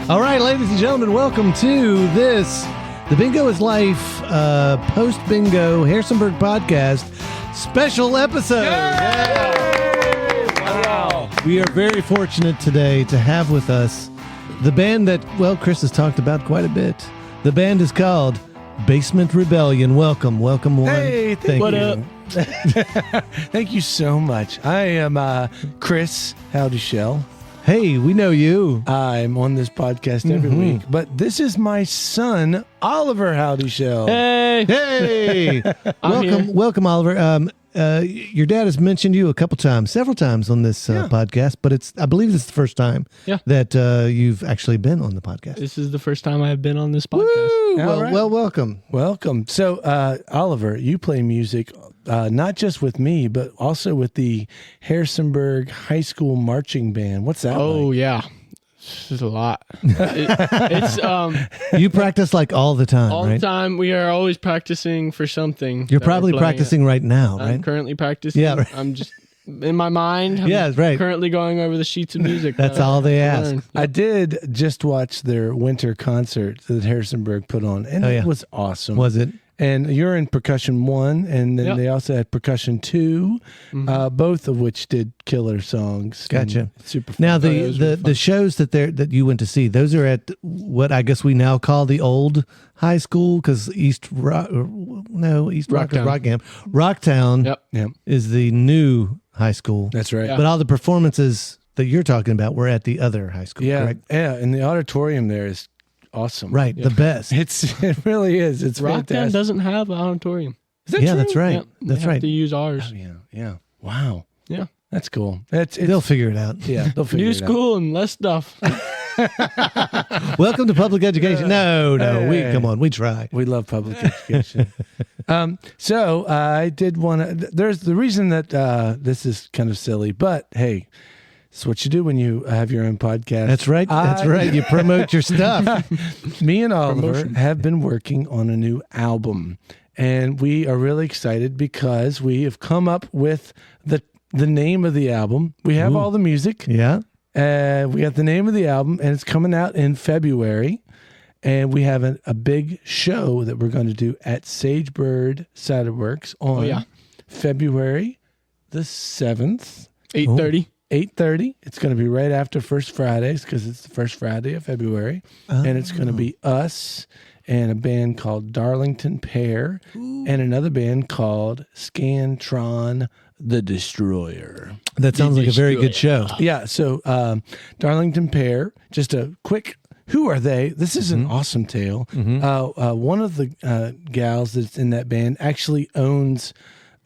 All right, ladies and gentlemen, welcome to this, The Bingo is Life, post-bingo Harrisonburg podcast special episode. Yay! Wow. We are very fortunate today to have with us the band that, well, Chris has talked about quite a bit. The band is called Basement Rebellion. Welcome one. Hey, thank what you. up? Thank you so much. I am Chris Howdy Shell. Hey, we know you. I'm on this podcast every week, but this is my son, Oliver Howdy Shell. Hey, Hey, here. welcome, Oliver. Your dad has mentioned you several times on this podcast, but I believe this is the first time that you've actually been on the podcast. this is the first time I have been on this podcast. Woo! All right. Well, welcome. Welcome. So, Oliver, you play music not just with me, but also with the Harrisonburg High School Marching Band. What's that Oh like? yeah, this is a lot. It's You practice like all the time, all right? the time. We are always practicing for something. You're that we're probably playing practicing right now, at. right? I'm currently practicing. Yeah, right. I'm just in my mind. I'm Yeah, right. Currently going over the sheets of music. That's all they to ask. learn. I did just watch their winter concert that Harrisonburg put on, and it was awesome. Was it? And you're in percussion 1, and then Yep. they also had percussion 2, both of which did killer songs. Gotcha. And super fun. Now it was really the shows that you went to see, those are at what I guess we now call the old high school, because Rocktown Yep. is the new high school. That's right. Yeah. But all the performances that you're talking about were at the other high school, Yeah, correct? yeah, and the auditorium there is awesome. Right, the best. It really is. It's Rocktown fantastic. doesn't have an auditorium. Is that Yeah, true? that's right. Yeah, they That's have right. to use ours. Oh, yeah. Wow. Yeah. That's cool. It's They'll figure it out. yeah, they'll figure New it out. school and less stuff. Welcome to public education. No, Hey. come on, we try. We love public education. So I did want to. There's the reason that this is kind of silly, but hey, it's what you do when you have your own podcast. That's right. That's right. You promote your stuff. Me and Oliver have been working on a new album, and we are really excited because we have come up with the name of the album. We have all the music. Yeah. We got the name of the album, and it's coming out in February. And we have a big show that we're going to do at Sagebird Ciderworks on February the 7th, 8:30. 8:30. It's going to be right after First Fridays because it's the first Friday of February. And it's going to be us and a band called Darlington Pear and another band called Scantron the Destroyer. That sounds like a very good show. Yeah, so Darlington Pear, just a quick, who are they? This is an awesome tale. One of the gals that's in that band actually owns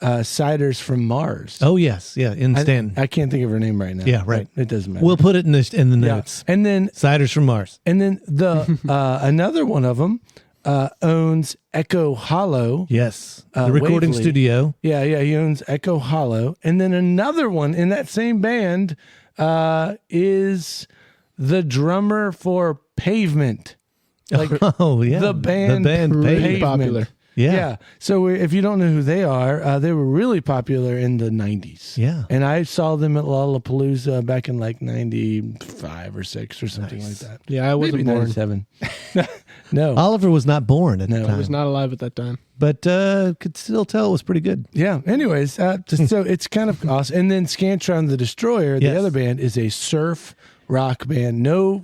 Ciders from Mars. Oh, yes. Yeah, in Stanton. I can't think of her name right now. Yeah, right. It doesn't matter. We'll put it in the Yeah. notes. And then Ciders from Mars. the another one of them owns Echo Hollow. Yes. The recording Waverly. studio. Yeah, he owns Echo Hollow. And then another one in that same band is the drummer for Pavement. Like Oh, yeah. the band Pavement. Pretty popular. Yeah. So if you don't know who they are, they were really popular in the 90s. Yeah. And I saw them at Lollapalooza back in like 95 or 6 or something like that. Yeah, I wasn't Maybe born. 97. No. Oliver was not born at the No. time. I was not alive at that time. But could still tell it was pretty good. Yeah. Anyways, so it's kind of awesome. And then Scantron the Destroyer, the Yes. other band, is a surf rock band. No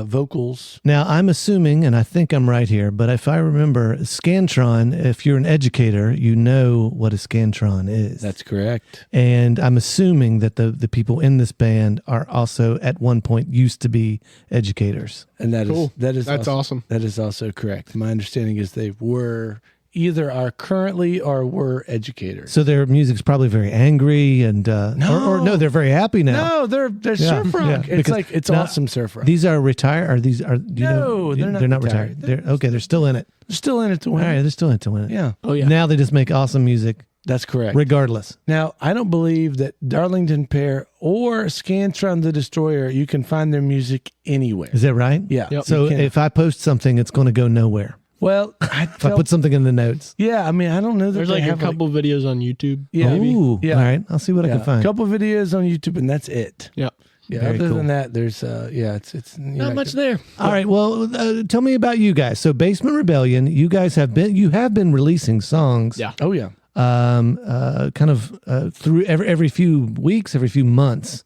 vocals. Now, I'm assuming, and I think I'm right here, but if I remember, Scantron, if you're an educator, you know what a Scantron is. That's correct. And I'm assuming that the people in this band are also at one point used to be educators. And Cool. that's That's awesome. That is also correct. My understanding is they were either are currently or were educators. So their music's probably very angry and or no, they're very happy now. No, they're surf rock. yeah, It's because like it's now, awesome surf rock. These are retired. Are these are you No, know, they're not retired. retired. They're still in it. They're still in it to All win. right, they're still in it to win it. Yeah, Oh yeah. Now they just make awesome music that's correct. regardless. Now, I don't believe that Darlington Pear or Scantron the Destroyer, you can find their music anywhere. Is that right? Yeah. Yep. So you can. if I post something, it's going to go nowhere. Well, If I put something in the notes. yeah, I mean, I don't know that There's they like a have couple videos on YouTube. Yeah. maybe. Ooh, Yeah. all right. I'll see what I yeah, can find. couple videos on YouTube, and that's it. Yeah. Yeah. Very Other cool. than that, there's it's Not much there. All right. Well, tell me about you guys. So, Basement Rebellion, you guys have been releasing songs. Yeah. Oh yeah. Kind of through every few weeks, every few months.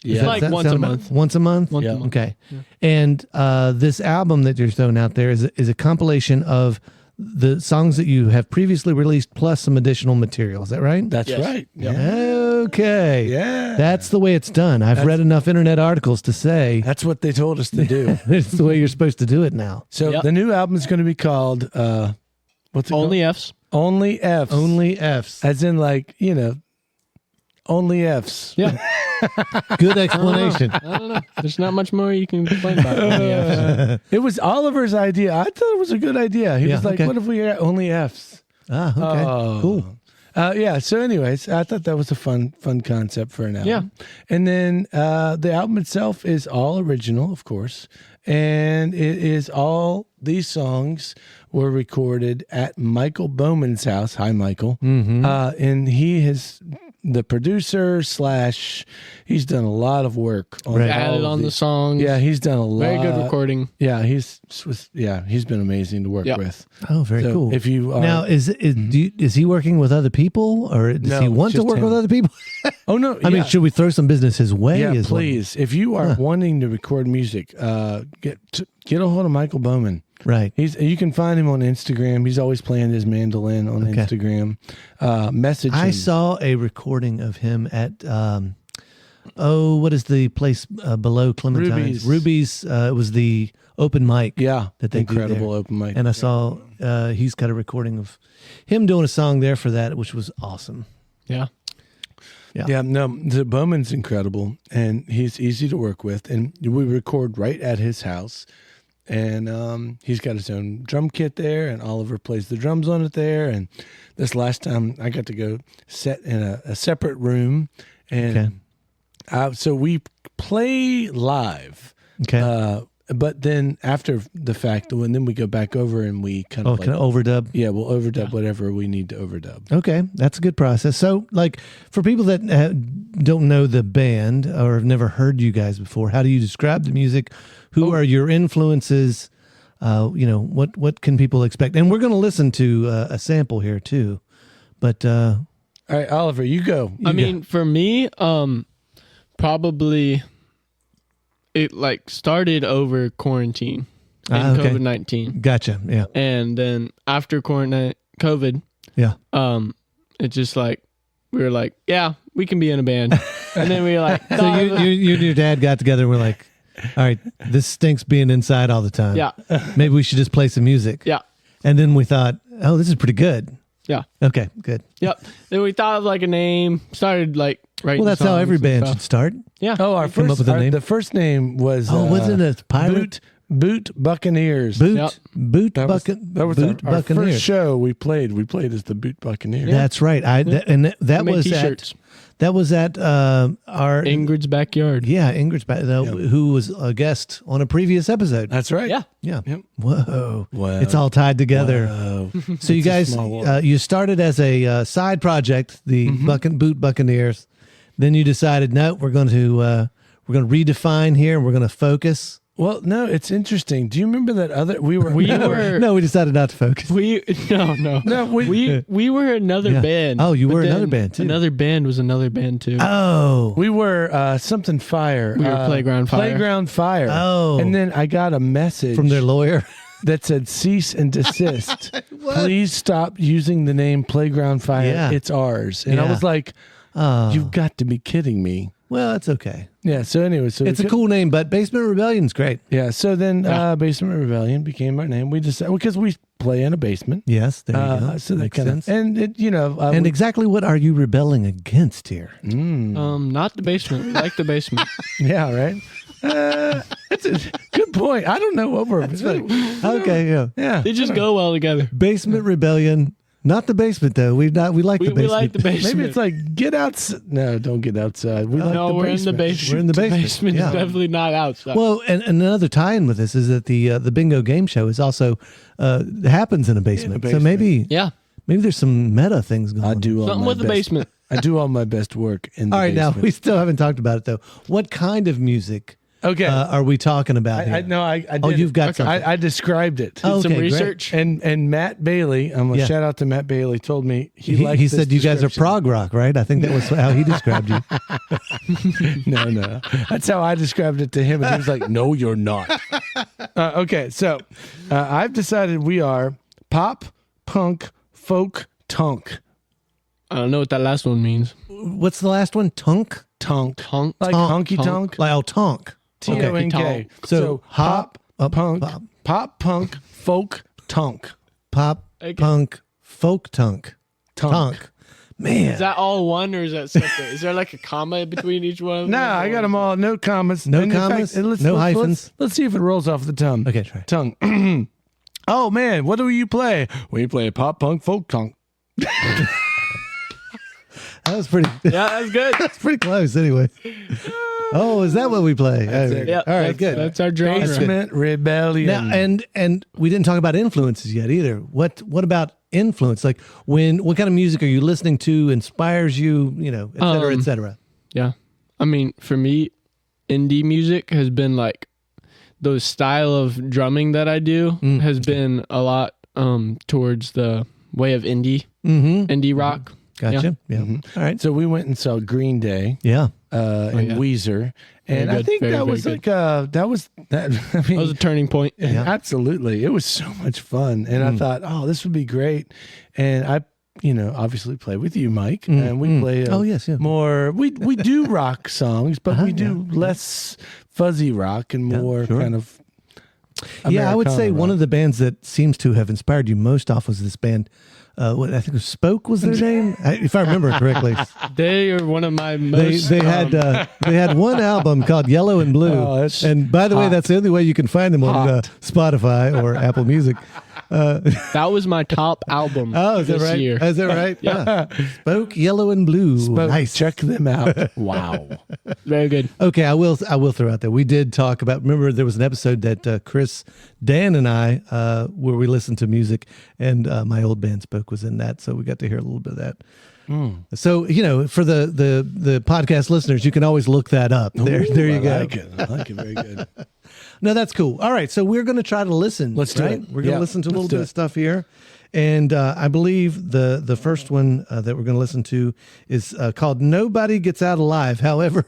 Yeah. Does Like that once a sound about- month. Once a month. Once Yeah. a month. Okay. And this album that you're throwing out there is a compilation of the songs that you have previously released plus some additional material. Is that right? That's Yes. right. Yep. Yeah. Okay. Yeah. That's the way it's done. I've read enough internet articles to say That's what they told us to do. it's the way you're supposed to do it now. So Yep. the new album is going to be called what's it Only called? F's. Only F's. Only F's. As in like, only F's. Yeah. Good explanation. I don't know. There's not much more you can complain about. Only F's. It was Oliver's idea. I thought it was a good idea. He Yeah, was like, okay. what if we had only F's? Ah, okay. Oh. Cool. Yeah. So, anyways, I thought that was a fun concept for an album. Yeah. And then the album itself is all original, of course, and it is all these songs were recorded at Michael Bowman's house. Hi, Michael. Mm-hmm. And he is the producer / he's done a lot of work on Right. all Added of on the these. songs. Yeah, he's done a lot. Very good recording. Yeah, he's been amazing to work Yeah. with. Oh, very So cool. If you are, Now, is he working with other people, or does No, he want to just work him. with other people? oh no, I mean, should we throw some business his way? yeah, is what- please. If you are wanting to record music, get a hold of Michael Bowman. Right. You can find him on Instagram. He's always playing his mandolin on Okay. Instagram. Message I him. saw a recording of him at what is the place below Clementine's? Ruby's. It was the open mic. Yeah, that they do incredible there. open mic. And I saw he's got a recording of him doing a song there for that, which was awesome. Yeah. Yeah, no, the Bowman's incredible, and he's easy to work with. And we record right at his house, and he's got his own drum kit there, and Oliver plays the drums on it there. And this last time, I got to go set in a separate room, and so we play live. Okay. But then after the fact, then we go back over and we kind of Kind of overdub. yeah, we'll overdub whatever we need to overdub. Okay, that's a good process. So, like, for people that don't know the band or have never heard you guys before, how do you describe the music? Who are your influences? What can people expect? And we're going to listen to a sample here too. But All right, Oliver, you go. I mean, for me, probably it like started over quarantine and okay. COVID-19. Gotcha. Yeah. And then after COVID, Yeah. it just like, we were like, yeah, we can be in a band. And then we were like, So "Nah, you and your dad got together and we're like, all right, this stinks being inside all the time. yeah, Maybe we should just play some music. yeah, And then we thought, oh, this is pretty good. yeah. Okay, good. Yep. Then we thought of like a name, started like writing Well, that's how songs every and band stuff. should start. Yeah. Oh, our come up first with a name? the first name was Wasn't it a pirate? Boot Buccaneers. Boot, Yep. Boot, That was Boot our Buccaneers. first show we played. We played as the Boot Buccaneers. That's right. That We made was t-shirts. at our Ingrid's backyard. Ingrid's who was a guest on a previous episode. That's right. Yeah. Yeah. Yep. Whoa. Wow. It's all tied together. Wow. So you It's a guys, small world. you started as a side project, the Boot Buccaneers. Then you decided, no, we're going to redefine here, and we're going to focus. Well, no, it's interesting. Do you remember that other? We were. No, we decided not to focus. No, we were another Yeah. band. Oh, you but were then another band, too. Another band was another band too. Oh, we were something fire. We were Playground Fire. Playground Fire. Oh. And then I got a message from their lawyer. that said cease and desist. Please stop using the name Playground Fire. Yeah. It's ours. And I Yeah. was like, Oh, you've got to be kidding me. well, it's okay. Yeah. So anyway, It's a cool name, but Basement Rebellion's great. Yeah. So then Basement Rebellion became our name. We decided because we play in a basement. Yes, there you go. So that Makes kind sense. of, and it, And exactly what are you rebelling against here? Not the basement. We like the basement. yeah, right. That's a good point. I don't know what we're. Okay, yeah. Yeah. They just go well together. Basement Rebellion, not the basement though. We like We the basement. like the basement. Maybe it's like get outside. No, don't get outside. We like no, the we're basement. in the basement. We're in the basement. basement Yeah. is definitely not outside. Well, and another tie-in with this is that the bingo game show is also happens in a basement. So basement. maybe yeah, there's some meta things going on. I do. something with the basement. I do all my best work in the All right, basement. now we still haven't talked about it though. What kind of music Okay. are we talking about here? I know. I did. Oh, you've got something. I described it. Oh, Some okay, great. research. And Matt Bailey, I'm gonna Yeah. shout out to Matt Bailey. Told me He liked said this you guys are description. prog rock, right? I think that was how he described you. No. That's how I described it to him, and he was like, "No, you're not." Okay, so I've decided we are pop-punk-folk-tonk. I don't know what that last one means. What's the last one? Tonk? Tonk, Tonk. like Tonk. honky tonk. Like, oh, tonk. T-O-N-K. Tonk. So hop, pop-punk folk-tonk. Pop, Okay. punk, folk tonk. Tonk. Man. Is that all one or is that separate? Is there like a comma between each one of them? No, I got them all. No commas. No And in commas? fact, No hyphens? Let's see if it rolls off the tongue. Okay, try. Tongue. Oh man, what do you play? We play pop punk folk tonk. That was pretty. Yeah, that's good. That's pretty close, anyway. Oh, is that what we play? That's Oh, it. Yeah, all right, that's- good. That's our genre. Basement rebellion. Now, and we didn't talk about influences yet either. What about influence? Like what kind of music are you listening to? Inspires you? You know, et cetera, et cetera. Yeah. I mean, for me, indie music has been like those style of drumming that I do has been a lot towards the way of indie rock. Gotcha. Yeah. All right. So we went and saw Green Day Yeah. and yeah. Weezer, and Very I good. think Very, that very was good. like that was that. I mean, That was a turning point. absolutely, it was so much fun, and I thought, oh, this would be great, and I. Obviously play with you, Mike, and we play. Oh, yes, yeah. More. We do rock songs, but we do less fuzzy rock and more sure. kind of. Yeah, I would say Americana one rock. of the bands that seems to have inspired you most off was this band. What I think it was Spoke was their name, if I remember correctly. They are one of my most. They had one album called Yellow and Blue, Oh, that's and by the way, that's the only way you can find them on Hot. Spotify or Apple Music. That was my top album Oh, is that this right? year. Is that right? Yeah. Spoke Yellow and Blue. But Nice. check them out. Wow. Very good. Okay, I will throw out there. We did talk about. Remember, there was an episode that Chris, Dan, and I where we listened to music, and my old band Spoke was in that, so we got to hear a little bit of that. So for the podcast listeners, you can always look that up. There you go. I like it. Very good. No, that's cool. All right, so we're going to try to listen. Let's do right? it. We're going to Yeah, listen to a let's little do bit it. of stuff here, and I believe the first one that we're going to listen to is called "Nobody Gets Out Alive." However,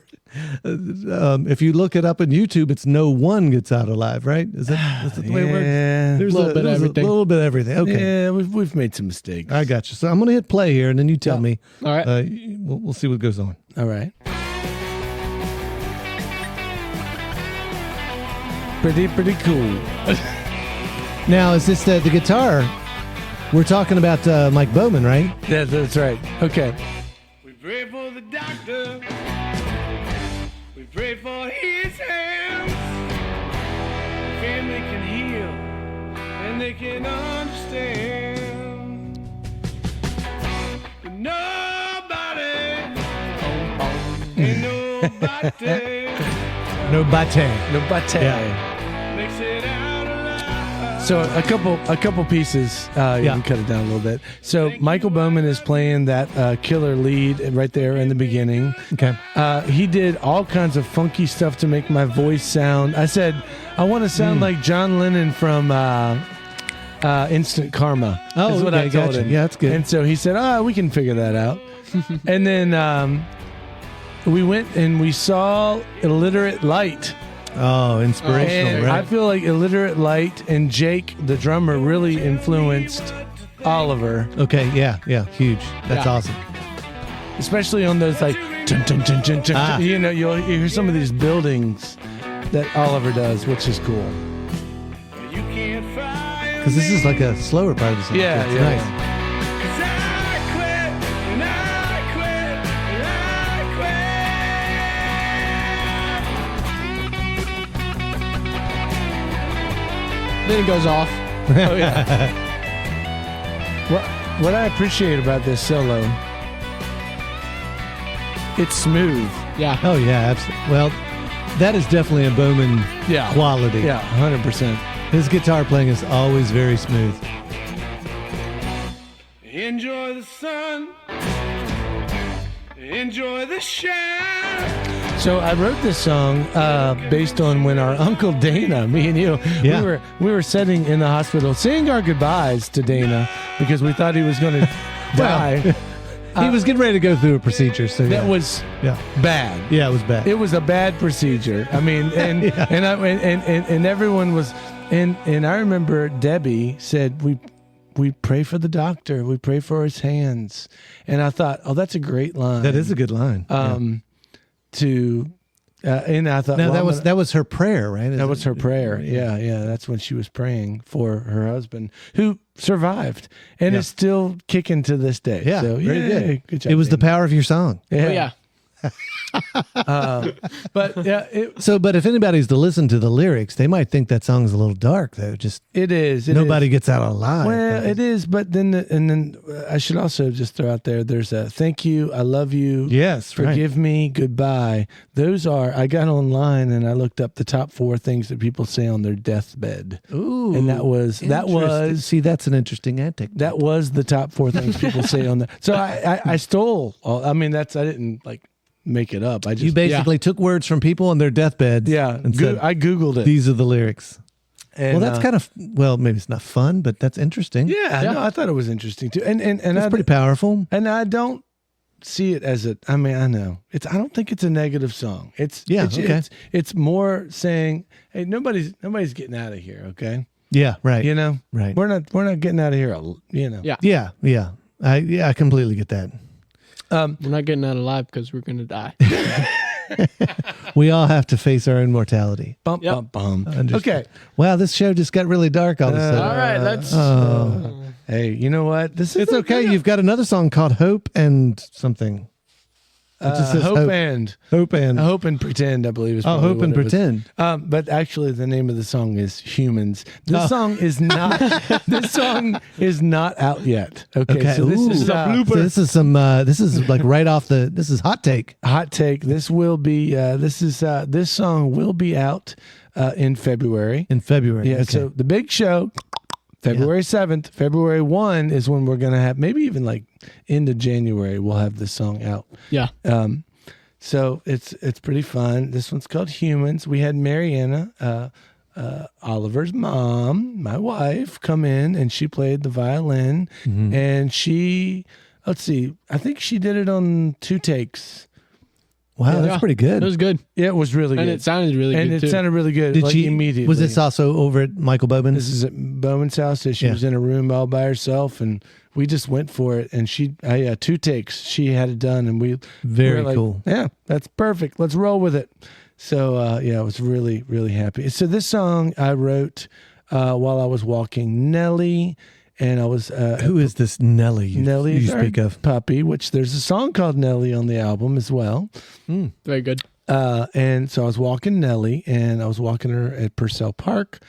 if you look it up on YouTube, it's "No One Gets Out Alive." Right? Is that the way it works? Yeah. There's Little bit of everything. A little bit of everything. Okay, Yeah, we've made some mistakes. I got you. So I'm going to hit play here, and then you tell me. All right. We'll see what goes on. All right. Pretty cool. Now, is this the guitar? We're talking about Mike Bowman, right? That's right. Okay. We pray for the doctor. We pray for his hands. The family can heal and they can understand. But nobody, ain't nobody Nobody. makes it out alive. So a couple pieces. You can cut it down a little bit. So Michael Bowman is playing that killer lead right there in the beginning. Okay. He did all kinds of funky stuff to make my voice sound. I said I want to sound like John Lennon from Instant Karma. Oh, is what okay, I told gotcha. him. Yeah, that's good. And so he said, we can figure that out. And then we went and we saw Illiterate Light. Oh, inspirational, And right? I feel like Illiterate Light and Jake, the drummer, really influenced Oliver, Okay, yeah, huge. That's Yeah. awesome. especially on those like, dun, dun, dun, dun, dun, Ah. you hear some of these buildings that Oliver does, which is cool. You can't find Because this is like a slower part of the song. Yeah, It's yeah. nice. 'Cause I quit, and I quit, and I Then it goes off. Oh yeah. What I appreciate about this solo, it's smooth. Yeah. Oh, yeah, absolutely. Well, that is definitely a Bowman Yeah. quality. Yeah, 100%. His guitar playing is always very smooth. enjoy the sun. Enjoy the shine. So I wrote this song based on when our Uncle Dana, me and you, Yeah. we were sitting in the hospital saying our goodbyes to Dana because we thought he was going to die. He was getting ready to go through a procedure, so That was bad. yeah, it was bad. It was a bad procedure. I mean, and and everyone was, and I remember Debbie said we pray for the doctor, we pray for his hands, and I thought, oh, that's a great line. That is a good line. And I thought, no, well, that was her prayer, right? that was her prayer. Yeah, that's when she was praying for her husband, who survived and is still kicking to this day. Yeah, so, very good. Good job. It was the Dana. power of your song. Oh, yeah. But yeah, So, but if anybody's to listen to the lyrics, they might think that song's a little dark, though. Just it is. nobody gets out alive. Well, it is, but then I should also just throw out there's a thank you, I love you, Yes, forgive me, goodbye. Those are, I got online and I looked up the top 4 things that people say on their deathbed. Ooh, And that was see, that's an interesting antic. that was the top 4 things people say on that. So I stole all, I mean, I didn't like make it up. I just You basically took words from people on their deathbeds. and said, I Googled it. these are the lyrics. And, Well, that's kind of maybe it's not fun, but that's interesting. yeah, no, I thought it was interesting too. And It's pretty powerful. And I don't see it as I mean, I know I don't think it's a negative song. It's more saying, hey, nobody's getting out of here. Okay. Yeah, right. You know, Right. We're not getting out of here. You know. Yeah. Yeah. I completely get that. We're not getting out alive because we're going to die. We all have to face our own mortality. Bum, Yep. bum, bum. Understood. Okay. Wow, this show just got really dark all of a sudden. All right, let's. Hey, you know what? This is It's okay. You've got another song called Hope and something. It just says Hope Hope. and Hope and Hope and Pretend, I believe is Oh, probably Hope and what it was. Pretend. But actually, the name of the song is Humans. This song is not. This song is not out yet. Okay, so this Ooh. is So this is some. This is like right off the. This is hot take. hot take. This will be. This song will be out in February. In February. Yeah. Okay. So the big show, February 7th. February 1 is when we're gonna have, maybe even like into January, we'll have this song out. Yeah. So it's pretty fun. This one's called Humans. We had Mariana, Oliver's mom, my wife, come in and she played the violin. And she, let's see, I think she did it on 2 takes. Wow, that's pretty good. It was good. Yeah, it was really And good. it sounded really and good it too. sounded really good. Did like, she immediately? Was this also over at Michael Bowman's? This is at Bowman's house. So she Yeah. was in a room all by herself, and we just went for it. And she, 2 takes, she had it done, and we Very were like, cool. Yeah, that's perfect. Let's roll with it. So I was really, really happy. So this song I wrote while I was walking Nelly, and I was Who is this Nelly Nelly you is our speak of? puppy, which there's a song called Nelly on the album as well. Very good. And so I was walking Nellie, and I was walking her at Purcell Park,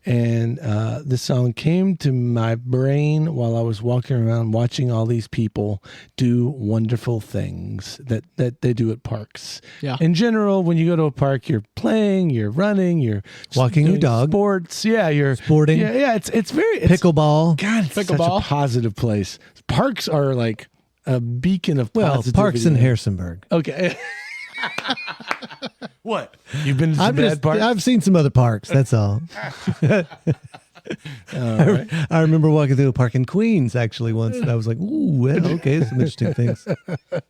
and this song came to my brain while I was walking around watching all these people do wonderful things that they do at parks. Yeah. In general, when you go to a park, you're playing, you're running, you're Walking your doing dog. sports. Yeah, you're Sporting. Yeah, it's very Pickleball. God, it's such a Pickleball. positive place. Parks are like a beacon of Well, positivity. parks in Harrisonburg. Okay. What? You've been to some bad parks? I've seen some other parks. That's all. I remember walking through a park in Queens actually once, and I was like, "Ooh, well, okay, some interesting things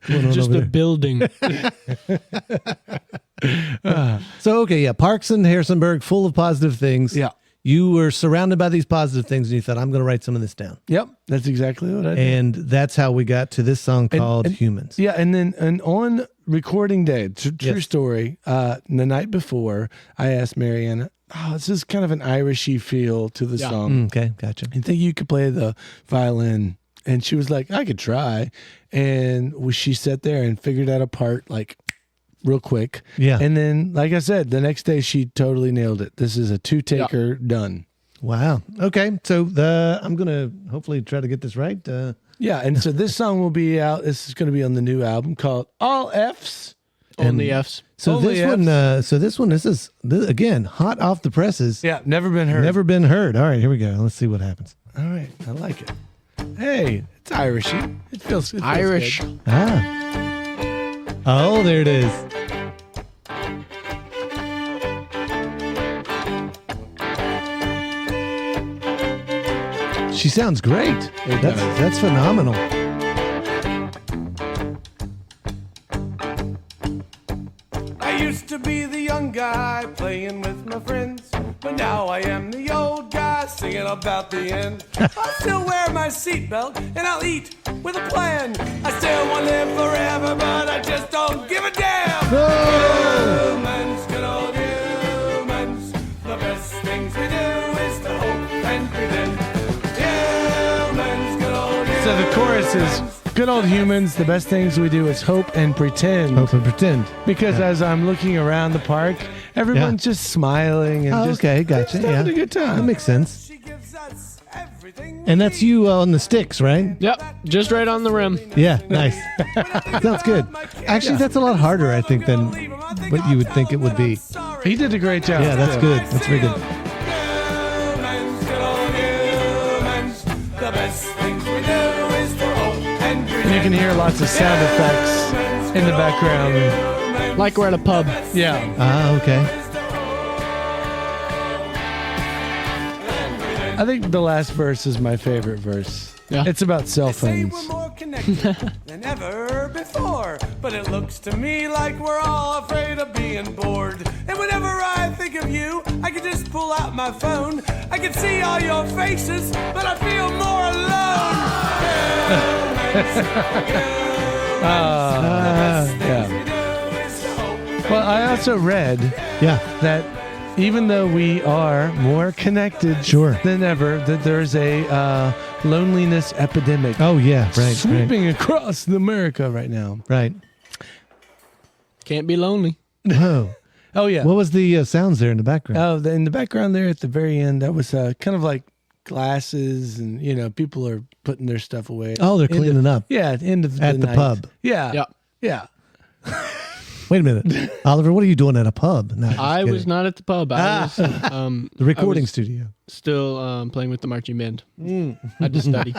going on Just over a there." building. So okay, yeah, parks in Harrisonburg, full of positive things. Yeah. You were surrounded by these positive things, and you thought, "I'm going to write some of this down." Yep, that's exactly what I did. And that's how we got to this song called "Humans." Yeah, and on recording day, true Yes. story. The night before, I asked Mariana, "Oh, this is kind of an Irishy feel to the Yeah. song. Okay, gotcha. I think you could play the violin." And she was like, "I could try." And she sat there and figured out a part like real quick. Yeah. And then, like I said, the next day she totally nailed it. This is a 2-taker done. Wow. Okay, so I'm going to hopefully try to get this right. Yeah, and so this song will be out. This is going to be on the new album called All F's. Only F's. So Only this one, this is again hot off the presses. Yeah, never been heard. Never been heard. All right, here we go. Let's see what happens. All right, I like it. Hey, it's Irishy. It feels Irish. good. Ah, Oh, there it is. She sounds great. It does. That's phenomenal. I used to be the young guy playing with my friends, but now I am the old guy singing about the end. I'll still wear my seatbelt and I'll eat with a plan. I still want to live forever, but I just don't give a damn. Humans, good old humans. The best things we do is to hope and pretend. Humans, good old humans. So the chorus is, good old humans, the best things we do is hope and pretend. Hope and pretend. Because as I'm looking around the park, everyone's just smiling and just, okay, gotcha. just having a good That time. makes sense. She gives us everything. And that's you on the sticks, right? Yep, just right on the rim. Yeah, nice. Sounds good. Actually, that's a lot harder, I think, than what you would think it would be. He did a great job. Yeah, that's good. That's very good. Humans, good old humans. The best things we do is to hope and pretend. And you can hear lots of sound effects in the background. Like we're at a pub. Yeah. Ah, okay. I think the last verse is my favorite verse. Yeah. It's about cell Say phones. we're more connected than ever before, but it looks to me like we're all afraid of being bored. And whenever I think of you, I can just pull out my phone. I can see all your faces, but I feel more alone. Yeah. Well, I also read Yeah. that even though we are more connected Sure. than ever, that there's a loneliness epidemic Oh, yeah. Right. Right. sweeping across America right now. Right. Can't be lonely. Oh. Oh, yeah. What was the sounds there in the background? Oh, in the background there at the very end, that was kind of like glasses and, people are putting their stuff away. Oh, they're End of- cleaning up Yeah, at the end of at the night. pub. Yeah. Yep. Yeah. Wait a minute. Oliver, what are you doing at a pub? No, just I was kidding. not at the pub. I was The recording I was studio. still playing with the marching band. I had to study.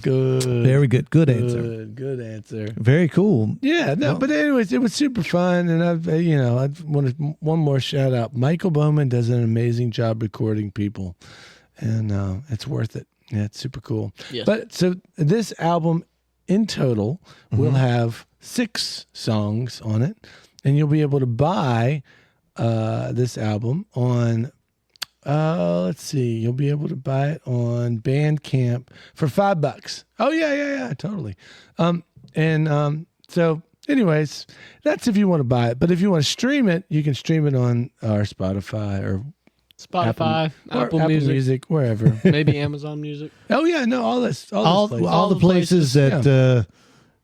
Good. Very good. Good answer. Good answer. Very cool. Yeah, no, but anyways, it was super fun, and I wanted one more shout out. Michael Bowman does an amazing job recording people, and it's worth it. Yeah, it's super cool. Yes. But so this album, in total, will have 6 songs on it, and you'll be able to buy this album on. Let's see. You'll be able to buy it on Bandcamp for $5. Oh yeah, totally. So anyways, that's if you want to buy it. But if you want to stream it, you can stream it on our Spotify or Spotify, or Apple Music, wherever. maybe Amazon Music. Oh yeah, no, all this All places. the places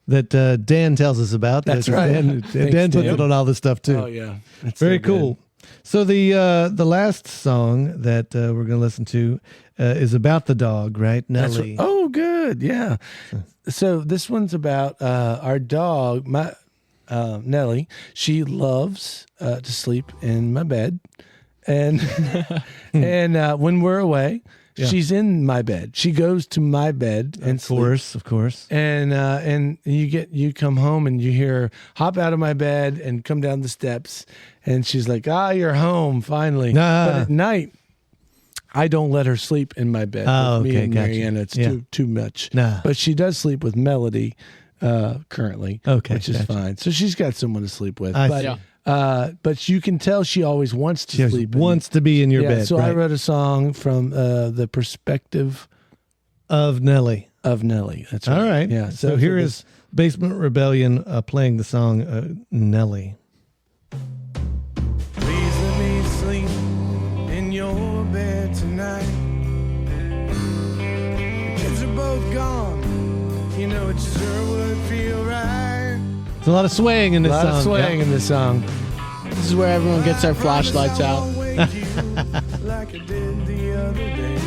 that Dan tells us about. That's That right. Dan Thanks, puts Dan. it on all this stuff too. Oh yeah, that's Very so good. cool. So the last song that we're going to listen to is about the dog, right? That's Nelly. oh, good. Yeah. So this one's about our dog, my Nelly. She loves to sleep in my bed, and and when we're away, she's in my bed. She goes to my bed and sleeps. Of course. And you come home and you hear her hop out of my bed and come down the steps, and she's like, you're home finally. But at night, I don't let her sleep in my bed Oh, with me okay, and gotcha. Mariana. It's Yeah. too much. Nah. But she does sleep with Melody currently, Okay, which is gotcha. fine. So she's got someone to sleep with. I but see. but you can tell she always wants to She sleep. wants to be in your bed. So I right? wrote a song from the perspective of Nelly. of Nelly. That's right. All right. Yeah. So here for is Basement Rebellion playing the song Nelly. Please let me sleep in your bed tonight. The kids are both gone. You know it sure would feel right. There's a lot of swaying in this a lot song. of swaying in this song. This is where everyone gets their flashlights out. Like I did the other day.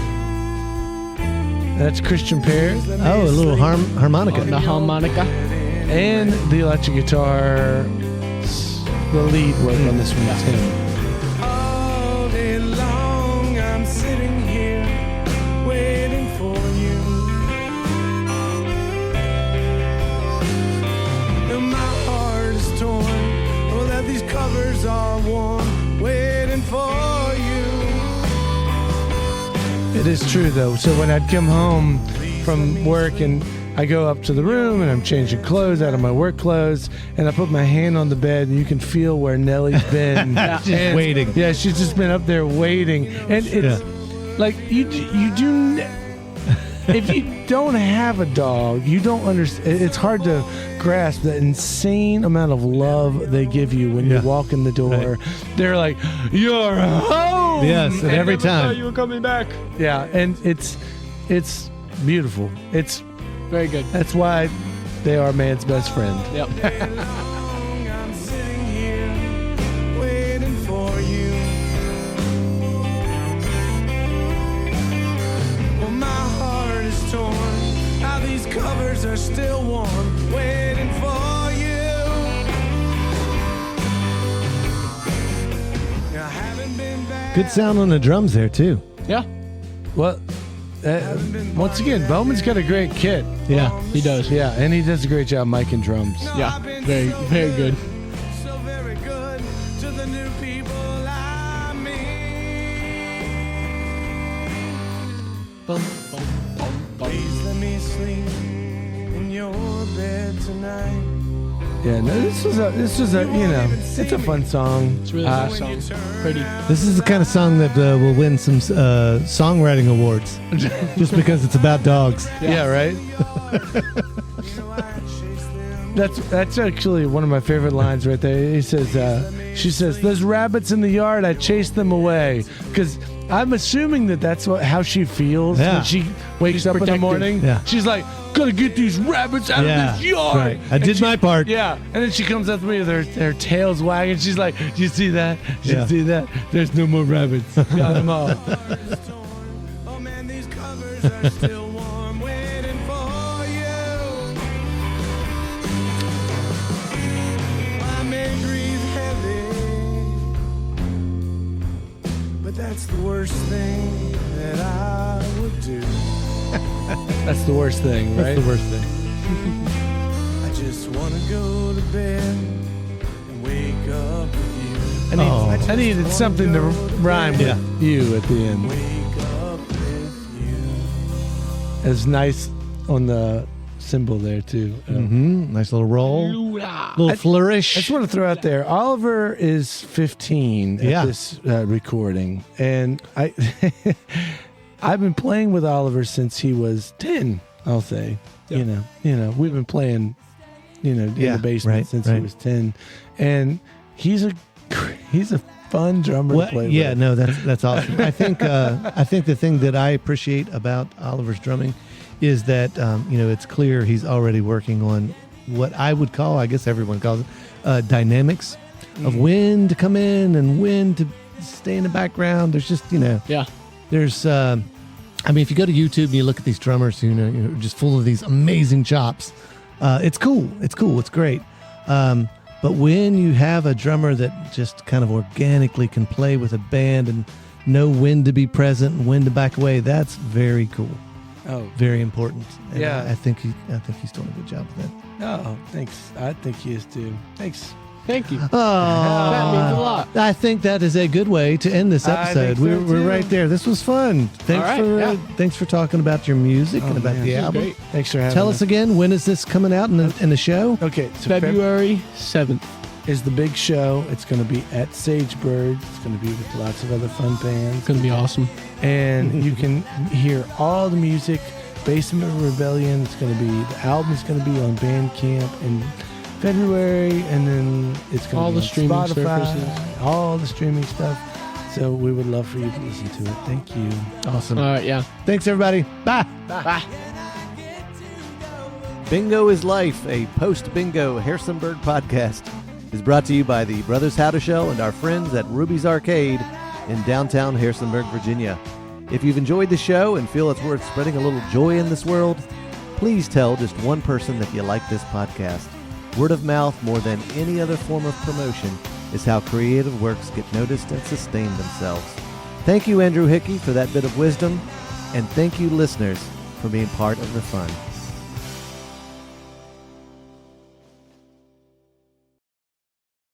That's Christian Pear Oh, a little harmonica. The harmonica. and the electric guitar. The lead work on this one is him. All day long I'm sitting here waiting for you. And my heart It is true though. So when I'd come home from work and I go up to the room and I'm changing clothes out of my work clothes, and I put my hand on the bed, and you can feel where Nellie's been. Just waiting. Yeah, she's just been up there waiting, and it's like you do. If you don't have a dog, you don't understand. It's hard to grasp the insane amount of love they give you when you walk in the door. Right. They're like, "You're home." Yes, and every time you were coming back. Yeah, and it's beautiful. It's very good. That's why they are man's best friend. Yep. I'm sitting here waiting for you. Well, my heart is torn. How these covers are still warm, waiting for you. I haven't been back. good sound on the drums there too. Yeah. Well, once again, Bowman's got a great kit. Yeah, He does. Yeah, and he does a great job miking drums. Yeah. Very, very good. So very good to the new people I meet. Please let me sleep in your bed tonight. Yeah, no, this was a it's a fun song. It's really a nice song. Pretty. this is the kind of song that will win some songwriting awards, just because it's about dogs. Yeah, right. That's actually one of my favorite lines right there. He says, she says, "Those rabbits in the yard, I chased them away." Because I'm assuming that's how she feels when she wakes up in the morning. Yeah. She's like, "Gotta get these rabbits out of this yard." Right. I did my part. Yeah, and then she comes up to me with her tails wagging. She's like, "Do you see that? Do you see that? There's no more rabbits. Got them all." Oh man, these covers are still warm, waiting for you. I may breathe heavy, but that's the worst thing that I would do. That's the worst thing, right? That's the worst thing. I just wanna go to bed and wake up with you. I needed something to rhyme with you at the end. Wake up with you. It's nice on the cymbal there too. Nice little roll, little flourish. I just want to throw out there, Oliver is 15 at this recording, and I've been playing with Oliver since he was 10. I'll say, you know, we've been playing, in the basement since he was 10, and he's a fun drummer to play with. Yeah, no, that's awesome. I think the thing that I appreciate about Oliver's drumming is that it's clear he's already working on what I would call, I guess everyone calls it, dynamics of when to come in and when to stay in the background. There's just there's if you go to YouTube and you look at these drummers you're just full of these amazing chops, it's cool, it's great. But when you have a drummer that just kind of organically can play with a band and know when to be present and when to back away, that's very cool. Oh, very important. And yeah. I think he's doing a good job with that. Oh, thanks. I think he is too. Thanks. Thank you. Oh, that means a lot. I think that is a good way to end this episode. So We're right there. This was fun. Thanks for talking about your music and about the album. Great. Thanks for having Tell us again, when is this coming out in the show? Okay, so February 7th. is the big show. It's going to be at Sagebird. It's going to be with lots of other fun bands. It's going to be awesome. And you can hear all the music. Basement Rebellion. The album is going to be on Bandcamp in February, and then it's going to be all the on streaming Spotify, services. all the streaming stuff. So we would love for you to listen to it. Thank you. Awesome. All right, yeah. Thanks, everybody. Bye. Bye. Bingo is Life, a post-bingo Harrisonburg podcast, is brought to you by the Brothers Howdershell and our friends at Ruby's Arcade in downtown Harrisonburg, Virginia. If you've enjoyed the show and feel it's worth spreading a little joy in this world, please tell just one person that you like this podcast. Word of mouth, more than any other form of promotion, is how creative works get noticed and sustain themselves. Thank you, Andrew Hickey, for that bit of wisdom, and thank you, listeners, for being part of the fun.